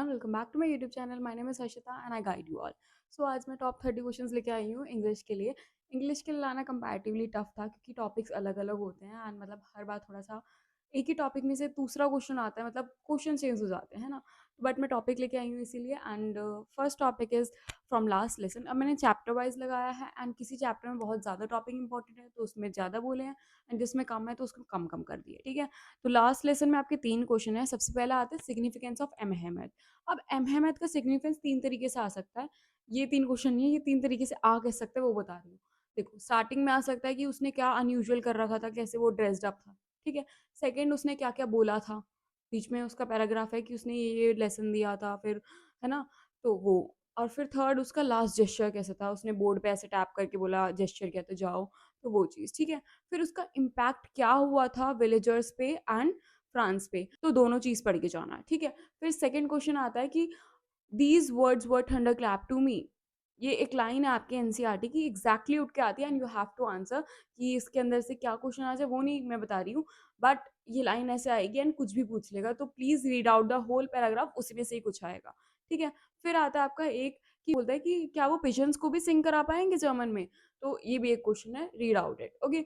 Welcome back to my YouTube channel. My name is Harshita and I guide you all. So आज मैं top 30 questions लेके आई हूँ English के लिए। इंग्लिश के लिए लाना कंपैरेटिवली टफ था क्योंकि टॉपिक्स अलग-अलग होते हैं एंड मतलब हर बार थोड़ा-सा एक ही टॉपिक में से दूसरा क्वेश्चन आता है, मतलब क्वेश्चन चेंज हो जाते हैं, है ना? बट मैं टॉपिक लेके आई हूँ इसीलिए and first topic is from last lesson. अब मैंने चैप्टर वाइज़ लगाया है एंड किसी चैप्टर में बहुत ज़्यादा टॉपिक इंपॉर्टेंट है तो उसमें ज़्यादा बोले हैं एंड जिसमें कम है तो उसको कम-कम कर दिए, ठीक है? तो लास्ट लेसन में आपके 3 क्वेश्चन हैं। सबसे पहला आता है सिग्निफिकेंस ऑफ एम अहमद। अब एम अहमद का सिग्निफिकेंस 3 तरीके से आ सकता है। ये 3 क्वेश्चन नहीं है, ये 3 तरीके से आ कैसे सकता है वो बता रही हूँ। देखो, स्टार्टिंग में आ सकता है कि उसने क्या अनयूजुअल कर रखा था, कैसे वो ड्रेस्ड अप था, ठीक है? सेकंड, उसने क्या-क्या बोला था। बीच में उसका पैराग्राफ है कि उसने ये लेसन दिया था, फिर है ना? तो वो। और फिर थर्ड, उसका लास्ट जेस्चर कैसा था, उसने बोर्ड पे ऐसे टैप करके बोला, जेस्चर किया तो जाओ, तो वो चीज़, ठीक है? फिर उसका इम्पैक्ट क्या हुआ था विलेजर्स पे एंड फ्रांस पे, तो दोनों चीज़ पढ़ के जाना है, ठीक है? फिर सेकंड क्वेश्चन आता है कि these words were thunder clap to me. ये एक लाइन है आपके एनसीईआरटी की, एग्जैक्टली उठ के आती है and you have to answer कि इसके अंदर से क्या क्वेश्चन आ जाए वो नहीं मैं बता रही हूँ, बट ये लाइन ऐसे आएगी एंड कुछ भी पूछ लेगा तो please read out the whole paragraph, उसी में से ही कुछ आएगा, ठीक है? फिर आता है आपका एक कि बोलता है कि क्या वो पिजन्स को भी सिंग करा पाएंगे जर्मन में, तो ये भी एक क्वेश्चन है, read out it, okay?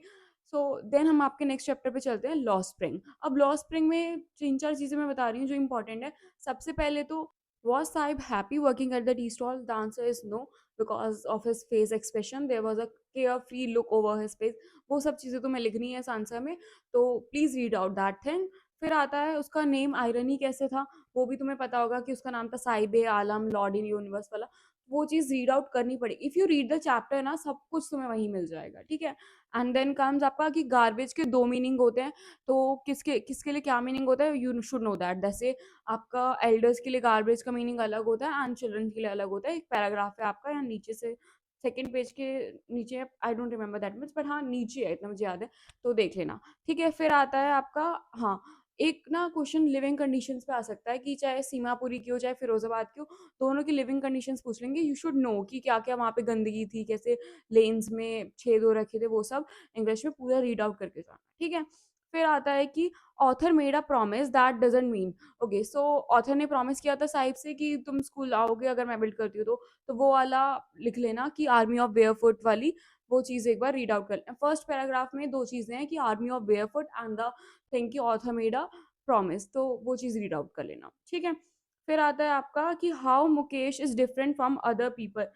So then हम आपके नेक्स्ट चैप्टर पे चलते हैं, लॉ स्प्रिंग। अब लॉ स्प्रिंग में तीन चार चीजें मैं बता रही हूँ जो इंपॉर्टेंट है। सबसे पहले तो, was Saib happy working at the tea stall? The answer is no, because of his face expression. There was a carefree look over his face. वो सब चीज़ें तो मैं लिखनी है इस आंसर में, तो please read out that thing. फिर आता है उसका नेम आयरनी कैसे था, वो भी तुम्हें पता होगा कि उसका नाम था साइबे आलम लॉर्ड इन यूनिवर्स वाला। वो चीज़ रीड आउट करनी पड़ेगी। If you read the chapter ना, सब कुछ तुम्हें वहीं मिल जाएगा, ठीक है? एंड देन कम्स आपका कि गार्बेज के दो मीनिंग होते हैं, तो किसके किसके लिए क्या मीनिंग होता है, यू शुड नो दैट। जैसे आपका एल्डर्स के लिए गार्बेज का मीनिंग अलग होता है एंड चिल्ड्रन के लिए अलग होता है। एक पैराग्राफ है आपका, या नीचे से सेकंड पेज के नीचे, I don't remember that much, but हाँ नीचे है, इतना मुझे याद है, तो देख लेना, ठीक है? फिर आता है आपका, हाँ, एक ना क्वेश्चन लिविंग कंडीशंस पे आ सकता है कि चाहे सीमापुरी की हो चाहे फिरोजाबाद की हो, दोनों की लिविंग कंडीशंस पूछ लेंगे। यू शुड नो कि क्या क्या वहाँ पे गंदगी थी, कैसे लेन्स में छेद हो रखे थे, वो सब इंग्लिश में पूरा रीड आउट करके जाना, ठीक है? फिर आता है कि author made a promise that doesn't mean. Okay, so author ने प्रॉमिस किया था साहिब से कि तुम स्कूल आओगे अगर मैं बिल्ड करती हूँ तो वो वाला लिख लेना कि आर्मी ऑफ बेयरफुट वाली, वो चीज़ एक बार रीड आउट कर लेना। फर्स्ट पैराग्राफ में दो चीज़ें हैं कि army of barefoot and the thing कि ऑथर मेड अ प्रॉमिस, तो वो चीज़ रीड आउट कर लेना, ठीक है? फिर आता है आपका कि how Mukesh is different from other people.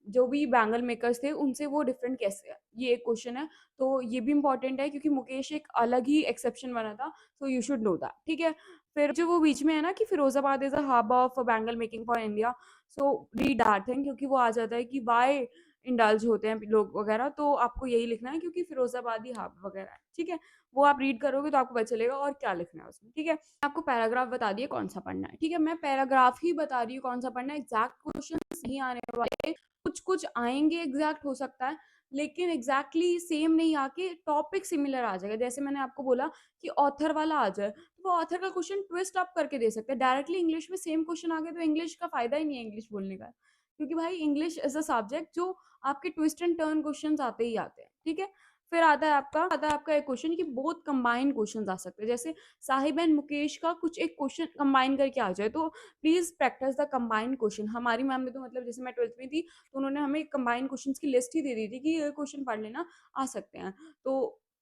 जो भी बैंगल मेकर्स थे उनसे वो डिफरेंट कैसे है, ये एक क्वेश्चन है। तो ये भी इंपॉर्टेंट है क्योंकि मुकेश एक अलग ही एक्सेप्शन बना था, सो यू शुड नो दैट, ठीक है? फिर जो वो बीच में है ना कि Firozabad is a hub of bangle making for India, so read that thing, क्योंकि वो आ जाता है कि वाई इंडल्ज होते हैं लोग वगैरह, तो आपको यही लिखना है क्योंकि फिरोजाबादी हब वगैरह है, ठीक है? वो आप रीड करोगे तो आपको पता चलेगा और क्या लिखना है उसमें, ठीक है? आपको पैराग्राफ बता दिए कौन सा पढ़ना है, ठीक है? मैं पैराग्राफ ही बता रही हूँ कौन सा पढ़ना है, एग्जैक्ट क्वेश्चन नहीं आने वाले, कुछ कुछ आएंगे एग्जैक्ट हो सकता है, लेकिन एग्जैक्टली सेम नहीं आके टॉपिक सिमिलर आ जाएगा। जैसे मैंने आपको बोला कि ऑथर वाला आ जाए, तो वो ऑथर का क्वेश्चन ट्विस्ट अप करके दे सकते हैं। डायरेक्टली इंग्लिश में सेम क्वेश्चन आ गया तो इंग्लिश का फायदा ही नहीं है इंग्लिश बोलने का, क्योंकि भाई इंग्लिश इज अ सब्जेक्ट जो आपके ट्विस्ट एंड टर्न क्वेश्चन आते ही आते हैं, ठीक है? फिर आता है आपका एक क्वेश्चन कि बहुत कंबाइंड क्वेश्चन आ सकते हैं, जैसे साहिब एंड मुकेश का कुछ एक क्वेश्चन कंबाइन करके आ जाए, तो please practice the combined question. हमारी मैम ने तो मतलब जैसे मैं 12th में थी तो उन्होंने हमें कंबाइंड क्वेश्चंस की लिस्ट ही दे दी थी कि ये क्वेश्चन पढ़ लेना, आ सकते हैं, तो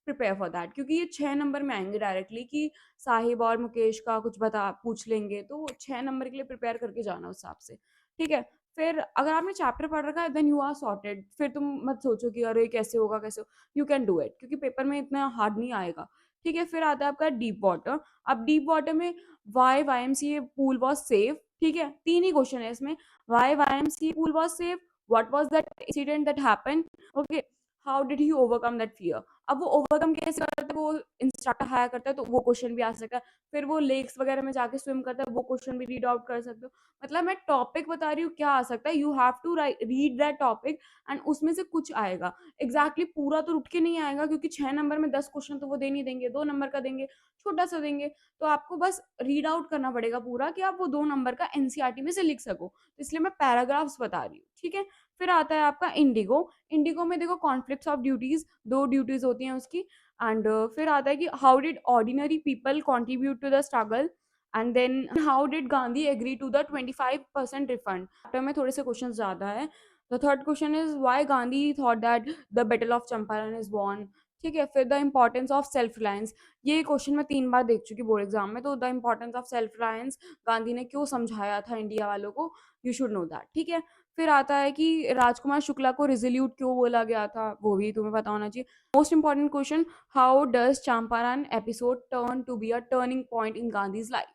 प्रिपेयर फॉर दैट, क्योंकि ये 6 नंबर में आएंगे डायरेक्टली कि साहिब और मुकेश का कुछ बता पूछ लेंगे, तो 6 नंबर के लिए प्रिपेयर करके जाना उस हिसाब से, ठीक है? फिर अगर आपने चैप्टर पढ़ रखा है देन यू आर सॉर्टेड, फिर तुम मत सोचो कि अरे कैसे होगा कैसे हो, यू कैन डू इट, क्योंकि पेपर में इतना हार्ड नहीं आएगा, ठीक है? फिर आता है आपका डीप वाटर। अब डीप वाटर में Y M C A pool was safe, ठीक है? 3 ही क्वेश्चन है इसमें। Y YMCA pool was safe? What was that incident that happened? Okay, how did he overcome that fear? अब वो ओवरकम कैसे करता है, वो इंस्ट्रक्टर हायर करता है, तो वो क्वेश्चन भी आ सकता है। फिर वो लेक्स वगैरह में जाके स्विम करता है, वो क्वेश्चन भी रीड आउट कर सकते हो। मतलब मैं टॉपिक बता रही हूँ क्या आ सकता है, you have to read that topic and उसमें से कुछ आएगा। एग्जैक्टली पूरा तो रुक के नहीं आएगा, क्योंकि 6 नंबर में 10 क्वेश्चन तो वो दे नहीं देंगे, 2 नंबर का देंगे, छोटा सा देंगे, तो आपको बस रीड आउट करना पड़ेगा पूरा कि आप वो 2 नंबर का एनसीईआरटी में से लिख सको, तो इसलिए मैं पैराग्राफ्स बता रही हूँ, ठीक है? फिर आता है आपका इंडिगो। इंडिगो में देखो कॉन्फ्लिक्ट्स ऑफ ड्यूटीज, 2 ड्यूटीज होती हैं उसकी। एंड फिर आता है कि how did ordinary people contribute to the struggle. And then how did Gandhi agree to the 25% refund. Chapter में थोड़े से क्वेश्चन ज्यादा है। The third question is why Gandhi thought that the battle of Champaran is won. ठीक है, फिर the importance of self reliance. ये question मैं 3 बार देख चुकी बोर्ड एग्जाम में। तो the importance of self Reliance, Gandhi ने क्यों समझाया था इंडिया वालों को, यू शुड नो दैट। ठीक है, फिर आता है कि राजकुमार शुक्ला को रिजोल्यूट क्यों बोला गया था, वो भी तुम्हें पता होना चाहिए। Most important question, how does Champaran episode turn to be a turning point in Gandhi's life,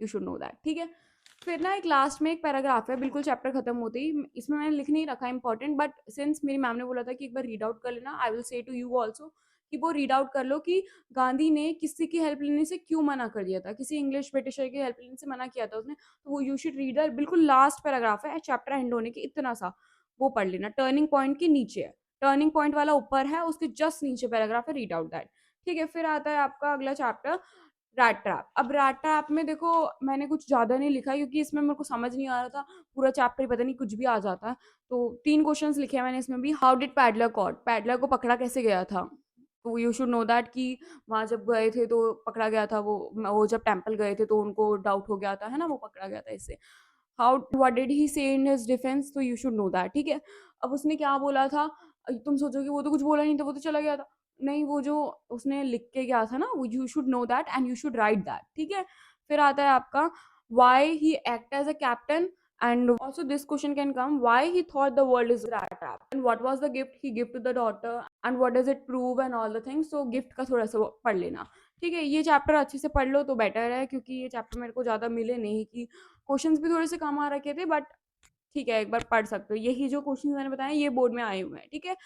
you should know that. ठीक है, फिर ना एक लास्ट में एक पैराग्राफ है बिल्कुल चैप्टर खत्म होते ही, इसमें मैंने लिख नहीं रखा इंपॉर्टेंट, बट सिंस मेरी मैम ने बोला था कि एक बार रीड आउट कर लेना, I will say to you also कि वो रीड आउट कर लो कि गांधी ने किसी की हेल्प लेने से क्यों मना कर दिया था, किसी इंग्लिश ब्रिटिशर की हेल्प लेने से मना किया था उसने। तो वो यू शुड रीड, बिल्कुल लास्ट पैराग्राफ है चैप्टर एंड होने के इतना सा, वो पढ़ लेना। टर्निंग पॉइंट के नीचे है, टर्निंग पॉइंट वाला ऊपर है, उसके जस्ट नीचे पैराग्राफ है, रीड आउट दैट। ठीक है, फिर आता है आपका अगला चैप्टर, रैट ट्रैप। अब रैट ट्रैप में देखो मैंने कुछ ज्यादा नहीं लिखा क्योंकि इसमें मेरे को समझ नहीं आ रहा था, पूरा चैप्टर ही पता नहीं कुछ भी आ जाता है। तो 3 क्वेश्चंस लिखे हैं मैंने इसमें भी। How did peddler caught, peddler को पकड़ा कैसे गया था, तो यू शुड नो दैट कि वहां जब गए थे तो पकड़ा गया था, वो जब टेम्पल गए थे तो उनको डाउट हो गया था, है ना, वो पकड़ा गया था इससे। हाउ व्हाट डिड ही से इन हिज डिफेंस, तो यू शुड नो दैट। ठीक है, अब उसने क्या बोला था, तुम सोचोगे वो तो कुछ बोला नहीं था, वो तो चला गया था। नहीं, वो जो उसने लिख के गया था ना, वो you should know that and you should write that. ठीक है, फिर आता है आपका why he act as a captain, and also this question can come, why he thought the world is rat trap, and what was the gift he gave to the daughter, and what does it prove and all the things। so gift का थोड़ा सा वो पढ़ लेना। ठीक है, ये chapter अच्छे से पढ़ लो तो बेटर है, क्योंकि ये चैप्टर मेरे को ज्यादा मिले नहीं, कि क्वेश्चंस भी थोड़े से कम आ रखे थे, बट ठीक है एक बार पढ़ सकते हो। यही जो क्वेश्चन मैंने बताया ये बोर्ड में आए हुए हैं। ठीक है,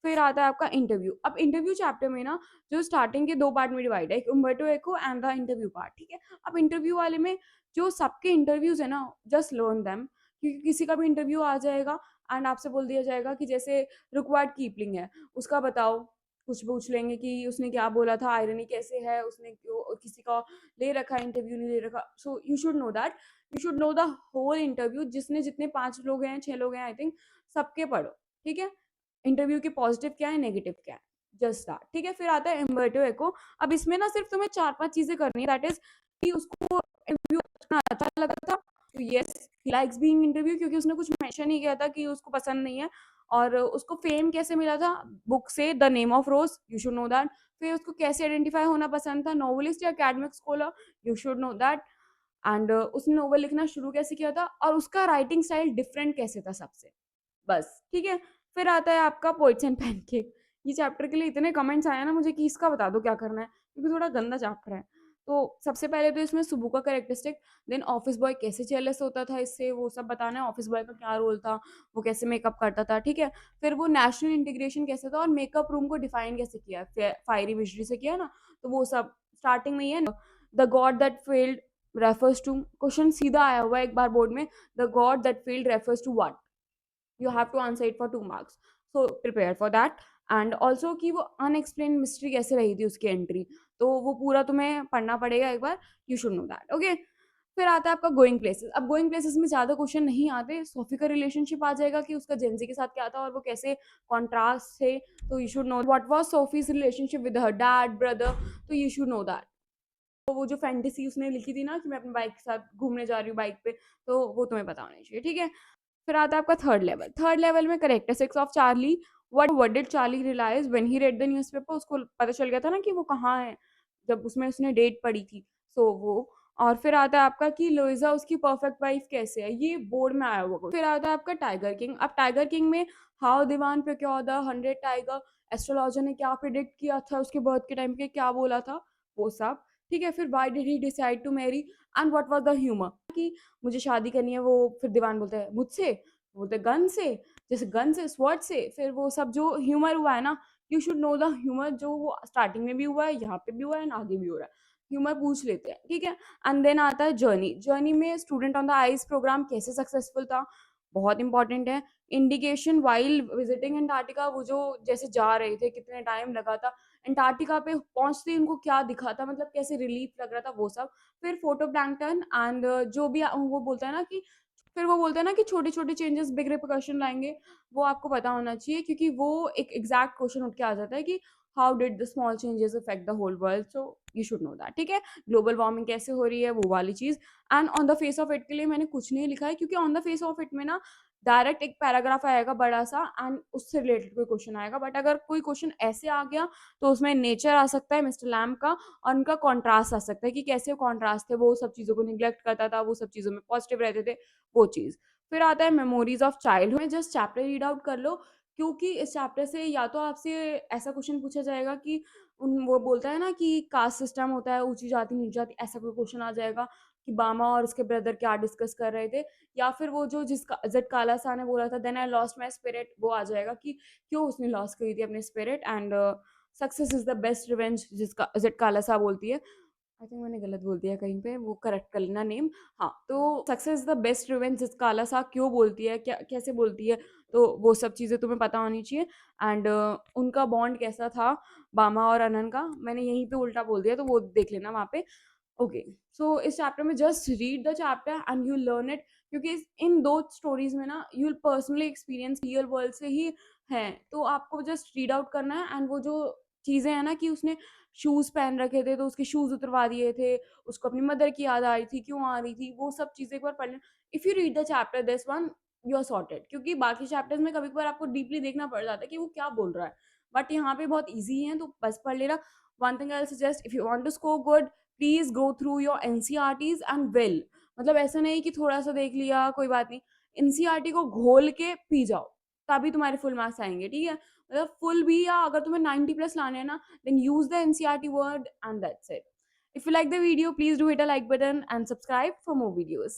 फिर आता है आपका इंटरव्यू। अब इंटरव्यू चैप्टर में ना जो स्टार्टिंग के 2 पार्ट में डिवाइड है, एक उम्बर्टो एको एंड द इंटरव्यू पार्ट। ठीक है, अब इंटरव्यू वाले में जो सबके इंटरव्यूज है ना, जस्ट लर्न देम, क्योंकि किसी का भी इंटरव्यू आ जाएगा एंड आपसे बोल दिया जाएगा कि जैसे रिक्वायर्ड कीपलिंग है उसका बताओ, कुछ पूछ लेंगे कि उसने क्या बोला था, आयरनी कैसे है, उसने क्यों किसी का ले रखा इंटरव्यू नहीं ले रखा। So you should know that, you should know the whole interview, जिसने जितने 5 लोग हैं 6 लोग हैं आई थिंक, सबके पढ़ो। ठीक है, इंटरव्यू के पॉजिटिव क्या है, नेगेटिव क्या है, जस्ट दैट। ठीक है, फिर आता है इम्बर्टो एको। अब इसमें ना सिर्फ तुम्हें 4-5 चीजें करनी है, दैट इज कि उसको इंटरव्यू अच्छा लगा था, तो yes he likes being interview, क्योंकि उसने कुछ मेंशन नहीं किया था कि उसको पसंद नहीं है। और उसको फेम कैसे मिला था, बुक से the name of rose, you should know that. फिर उसको कैसे आइडेंटिफाई होना पसंद था, नॉवलिस्ट या academic scholar, you should know that. And उसने नोवेल लिखना शुरू कैसे किया था, और उसका राइटिंग स्टाइल डिफरेंट कैसे था सबसे, बस। ठीक है, फिर आता है आपका पोइट्स एंड पैनकेक। ये चैप्टर के लिए इतने कमेंट्स आए ना मुझे कि इसका बता दो क्या करना है, क्योंकि थोड़ा गंदा चैप्टर है। तो सबसे पहले तो इसमें सुबह का कैरेक्टरिस्टिक, देन ऑफिस बॉय कैसे जेलस होता था इससे, वो सब बताना है, ऑफिस बॉय का क्या रोल था, वो कैसे मेकअप करता था। ठीक है, फिर वो नेशनल इंटीग्रेशन कैसे था, और मेकअप रूम को डिफाइन कैसे किया, फायरी विजरी से किया ना, तो वो सब स्टार्टिंग में ही है। The God that failed refers to, क्वेश्चन सीधा आया हुआ है एक बार बोर्ड में, the God that failed refers to what, you have to answer it for 2 marks, so prepare for that। And also कि वो अनएक्सप्लेन मिस्ट्री कैसे रही थी उसकी एंट्री, तो वो पूरा तुम्हें पढ़ना पड़ेगा एक बार, you should know that. Okay, फिर आता है आपका गोइंग प्लेसेस। अब गोइंग प्लेसेस में ज्यादा क्वेश्चन नहीं आते, सोफी का रिलेशनशिप आ जाएगा कि उसका जेंजी के साथ क्या था और वो कैसे कॉन्ट्रास्ट थे, तो you should know what was Sophie's relationship with her dad brother, तो यू शुड नो दैट। तो वो जो फैंटेसी उसने लिखी थी ना कि मैं अपनी बाइक के साथ घूमने जा रही हूँ बाइक पे, तो वो तुम्हें पता होना चाहिए। ठीक है, फिर आता है आपका थर्ड लेवल। थर्ड लेवल में characteristics of Charlie, what did Charlie realise when he read the newspaper, उसको पता चल गया था ना कि वो कहाँ है जब उसमें उसने डेट पढ़ी थी, सो वो। और फिर आता है आपका कि लोइजा उसकी परफेक्ट वाइफ कैसे है, ये बोर्ड में आया हुआ। फिर आता है आपका टाइगर किंग। अब टाइगर किंग में हाउ दीवान पे क्या होता, 100 टाइगर, एस्ट्रोलॉजर ने क्या प्रिडिक्ट किया था उसके बर्थ के टाइम पे, क्या बोला था, वो सब। ठीक है, फिर why did he decide to marry, and what was the humour कि मुझे शादी करनी है, वो फिर दीवान बोलता है मुझसे, बोलते गन से, जैसे गन से स्वॉर्ड से, फिर वो सब जो ह्यूमर हुआ है ना, you should know the humour, जो वो स्टार्टिंग में भी हुआ है, यहाँ पे भी हुआ है, आगे भी हो रहा है, ह्यूमर पूछ लेते हैं। ठीक है, एंड देन आता है जर्नी। जर्नी में student on the ice programme कैसे सक्सेसफुल था, बहुत इंपॉर्टेंट है। इंडिकेशन वाइल विजिटिंग अंटार्कटिका, वो जो जैसे जा रहे थे कितने टाइम लगा था, अंटार्कटिका पे पहुंचते ही उनको क्या दिखा था, मतलब कैसे रिलीफ लग रहा था, वो सब। फिर फोटो प्लैंकटन एंड जो भी वो बोलता है ना कि, फिर वो बोलते हैं ना कि छोटे छोटे चेंजेस बिग रिpercussion लाएंगे, वो आपको पता होना चाहिए, क्योंकि वो एक एग्जैक्ट क्वेश्चन उठ के आ जाता है कि how did the small changes affect the whole world, so you should know that, ठीक है। ग्लोबल वार्मिंग कैसे हो रही है वो वाली चीज। And on the face of it के लिए मैंने कुछ नहीं लिखा है, क्योंकि on the face of it में ना डायरेक्ट एक पैराग्राफ आएगा बड़ा सा एंड उससे रिलेटेड कोई क्वेश्चन आएगा, बट अगर कोई क्वेश्चन ऐसे आ गया तो उसमें नेचर आ सकता है मिस्टर लैम्ब का, और उनका कॉन्ट्रास्ट आ सकता है कि कैसे कॉन्ट्रास्ट थे, वो सब चीजों को निग्लेक्ट करता था, वो सब चीजों में पॉजिटिव रहते थे, वो चीज। फिर आता है मेमोरीज ऑफ चाइल्डहुड में, जस्ट चैप्टर रीड आउट कर लो, क्योंकि इस चैप्टर से या तो आपसे ऐसा क्वेश्चन पूछा जाएगा कि वो बोलता है ना कि कास्ट सिस्टम होता है, ऊंची जाति नीची जाति, ऐसा कोई क्वेश्चन आ जाएगा कि बामा और उसके ब्रदर क्या डिस्कस कर रहे थे, या फिर वो जो जिसका जेड काला सा ने बोला था then I lost my spirit, वो आ जाएगा कि क्यों उसने लॉस करी थी अपने spirit. And success is the best revenge, जिसका जेड काला सा बोलती है। आई थिंक मैंने गलत बोल दिया कहीं पे, वो करेक्ट कर लेना नेम। हाँ, तो success is the best revenge जिसका काला सा क्यों बोलती है, क्या कैसे बोलती है, तो वो सब चीज़ें तुम्हें पता होनी चाहिए। एंड उनका बॉन्ड कैसा था बामा और अनन का, मैंने यहीं पे उल्टा बोल दिया तो वो देख लेना वहाँ पे। ओके, सो इस चैप्टर में just read the chapter and you learn it, क्योंकि इन दो स्टोरीज में ना you personally experience real world से ही है, तो आपको जस्ट रीड आउट करना है। एंड वो जो चीज़ें हैं ना कि उसने शूज़ पहन रखे थे तो उसके शूज़ उतरवा दिए थे, उसको अपनी मदर की याद आ रही थी, क्यों आ रही थी, वो सब चीज़ें एक बार पढ़ लें। If you read the chapter this one, you are sorted, क्योंकि बाकी चैप्टर्स में कभी-कभार आपको डीपली देखना पड़ जाता है कि वो क्या बोल रहा है, बट यहाँ पे बहुत ईज़ी है तो बस पढ़ लेना। One thing I will suggest, if you want to score good, please go through your NCERTs and well, मतलब ऐसा नहीं कि थोड़ा-सा देख लिया कोई बात नहीं, एनसीईआरटी को घोल के पी जाओ, तभी तुम्हारे फुल मार्क्स आएँगे, ठीक है? मतलब फुल भी, या अगर तुम्हें 90 प्लस लाने हैं ना, then use the NCERT word and that's it. If you like the video, please do hit a like button and subscribe for more videos.